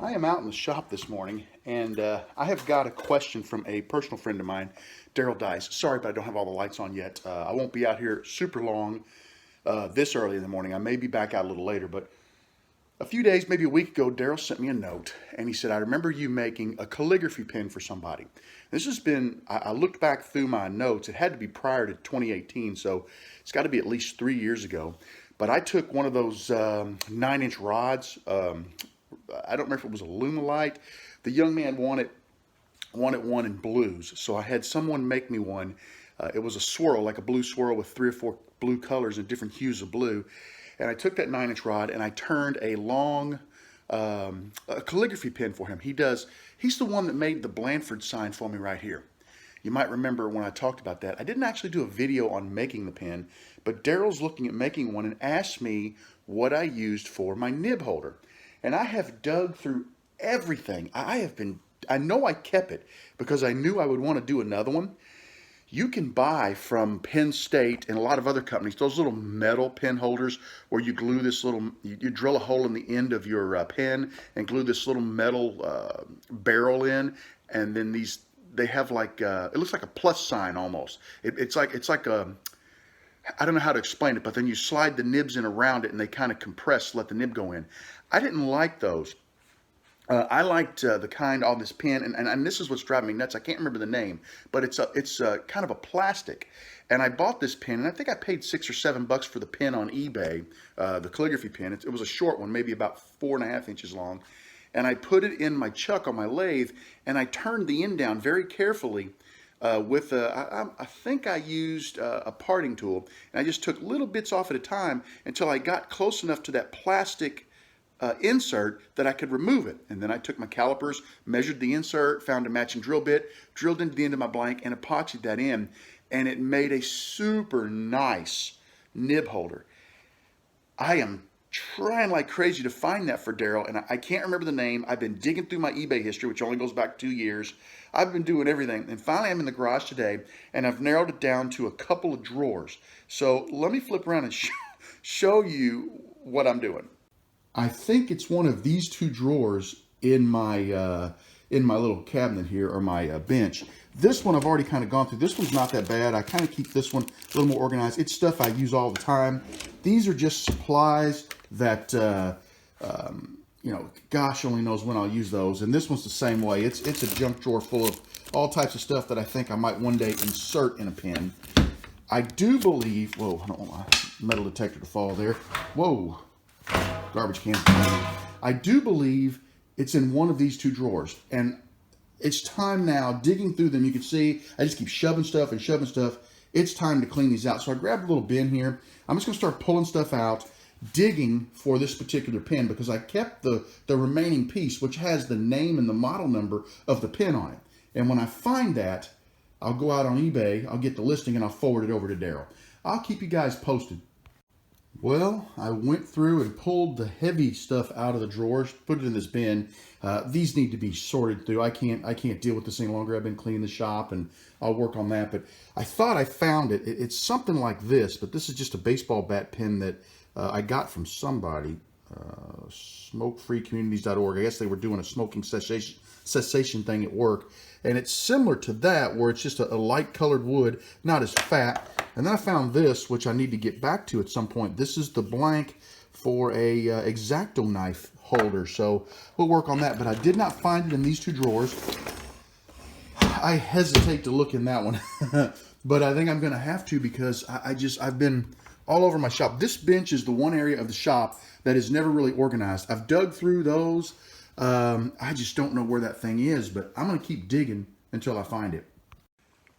I am out in the shop this morning, and I have got a question from a personal friend of mine, Daryl Dice. Sorry, but I don't have all the lights on yet. I won't be out here super long this early in the morning. I may be back out a little later, but a few days, maybe a week ago, Daryl sent me a note, and he said, I remember you making a calligraphy pen for somebody. This has been, I looked back through my notes. It had to be prior to 2018, so it's got to be at least 3 years ago. But I took one of those 9-inch rods. I don't remember if it was a Lumalite. The young man wanted one in blues, so I had someone make me one. It was a swirl, like a blue swirl with 3 or 4 blue colors and different hues of blue. And I took that 9-inch rod and I turned a long a calligraphy pen for him. He's the one that made the Blandford sign for me right here. You might remember when I talked about that. I didn't actually do a video on making the pen, but Daryl's looking at making one and asked me what I used for my nib holder. And I have dug through everything. I know I kept it because I knew I would want to do another one. You can buy from Penn State and a lot of other companies those little metal pen holders where you glue this little, you drill a hole in the end of your pen and glue this little metal barrel in, and then they have like it looks like a plus sign almost. It's like a, I don't know how to explain it, but then you slide the nibs in around it and they kind of compress, let the nib go in. I didn't like those. I liked the kind on this pen, and this is what's driving me nuts. I can't remember the name, but it's kind of a plastic. And I bought this pen, and I think I paid $6 or $7 for the pen on eBay, the calligraphy pen. It was a short one, maybe about 4.5 inches long. And I put it in my chuck on my lathe, and I turned the end down very carefully with I think I used a parting tool, and I just took little bits off at a time until I got close enough to that plastic insert that I could remove it. And then I took my calipers, measured the insert, found a matching drill bit, drilled into the end of my blank, and epoxied that in. And it made a super nice nib holder. I am trying like crazy to find that for Daryl, and I can't remember the name. I've been digging through my eBay history, which only goes back 2 years. I've been doing everything, and finally I'm in the garage today, and I've narrowed it down to a couple of drawers. So let me flip around and show you what I'm doing. I think it's one of these two drawers in my little cabinet here, or my bench. This one I've already kind of gone through. This one's not that bad. I kind of keep this one a little more organized. It's stuff I use all the time. These are just supplies that, gosh only knows when I'll use those. And this one's the same way. It's a junk drawer full of all types of stuff that I think I might one day insert in a pen. I do believe, whoa, I don't want my metal detector to fall there. Whoa. Garbage can. I do believe it's in one of these two drawers, and it's time now, digging through them. You can see I just keep shoving stuff and shoving stuff. It's time to clean these out. So I grabbed a little bin here. I'm just going to start pulling stuff out, digging for this particular pen, because I kept the remaining piece, which has the name and the model number of the pen on it. And when I find that, I'll go out on eBay, I'll get the listing, and I'll forward it over to Daryl. I'll keep you guys posted. Well, I went through and pulled the heavy stuff out of the drawers, put it in this bin. These need to be sorted through. I can't deal with this any longer. I've been cleaning the shop, and I'll work on that. But I thought I found it. It's something like this, but this is just a baseball bat pen that I got from somebody. Smokefreecommunities.org. I guess they were doing a smoking cessation thing at work. And it's similar to that, where it's just a light colored wood, not as fat. And then I found this, which I need to get back to at some point. This is the blank for a X-Acto knife holder. So we'll work on that. But I did not find it in these two drawers. I hesitate to look in that one. But I think I'm going to have to, because I've been all over my shop. This bench is the one area of the shop that is never really organized. I've dug through those. I just don't know where that thing is, but I'm going to keep digging until I find it.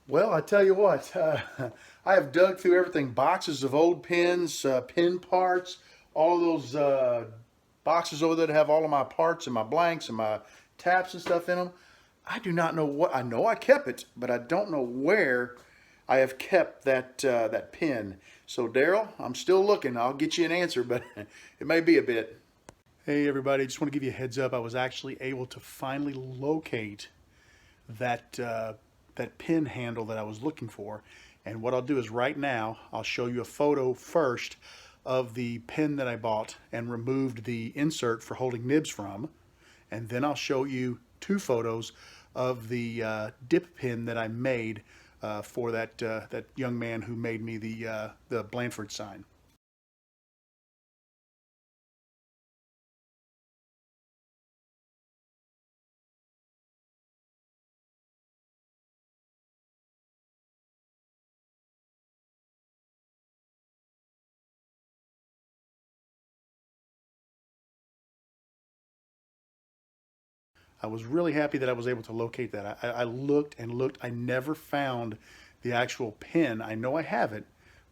Well, I tell you what, I have dug through everything. Boxes of old pens, pen parts, all of those boxes over there that have all of my parts and my blanks and my taps and stuff in them. I do not know what, I know I kept it, but I don't know where I have kept that pen. So Daryl, I'm still looking. I'll get you an answer, but it may be a bit. Hey everybody, I just want to give you a heads up. I was actually able to finally locate that pin handle that I was looking for. And what I'll do is right now, I'll show you a photo first of the pin that I bought and removed the insert for holding nibs from. and then I'll show you two photos of the dip pin that I made for that young man who made me the Blandford sign. I was really happy that I was able to locate that. I looked and looked. I never found the actual pin. I know I have it,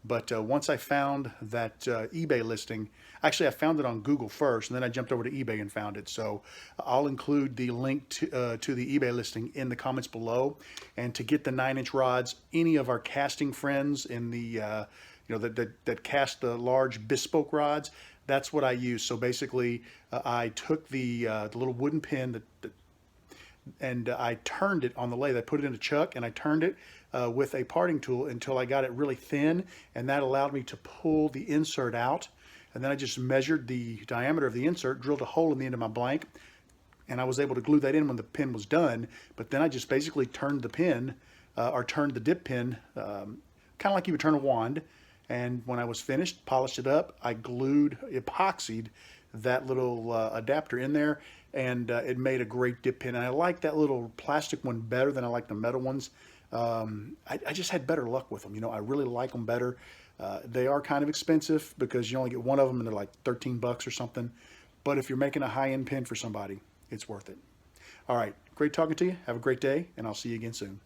but once I found that eBay listing, actually I found it on Google first, and then I jumped over to eBay and found it. So I'll include the link to the eBay listing in the comments below. And to get the 9-inch rods, any of our casting friends in the that cast the large bespoke rods, that's what I use. So basically, I took the little wooden pin and I turned it on the lathe. I put it in a chuck and I turned it with a parting tool until I got it really thin, and that allowed me to pull the insert out. And then I just measured the diameter of the insert, drilled a hole in the end of my blank, and I was able to glue that in when the pin was done. But then I just basically turned the pin, or turned the dip pin, kind of like you would turn a wand. And when I was finished, polished it up, I glued, epoxied that little adapter in there, and it made a great dip pin. And I like that little plastic one better than I like the metal ones. I just had better luck with them. You know, I really like them better. They are kind of expensive because you only get one of them and they're like 13 bucks or something. But if you're making a high-end pin for somebody, it's worth it. All right, great talking to you. Have a great day, and I'll see you again soon.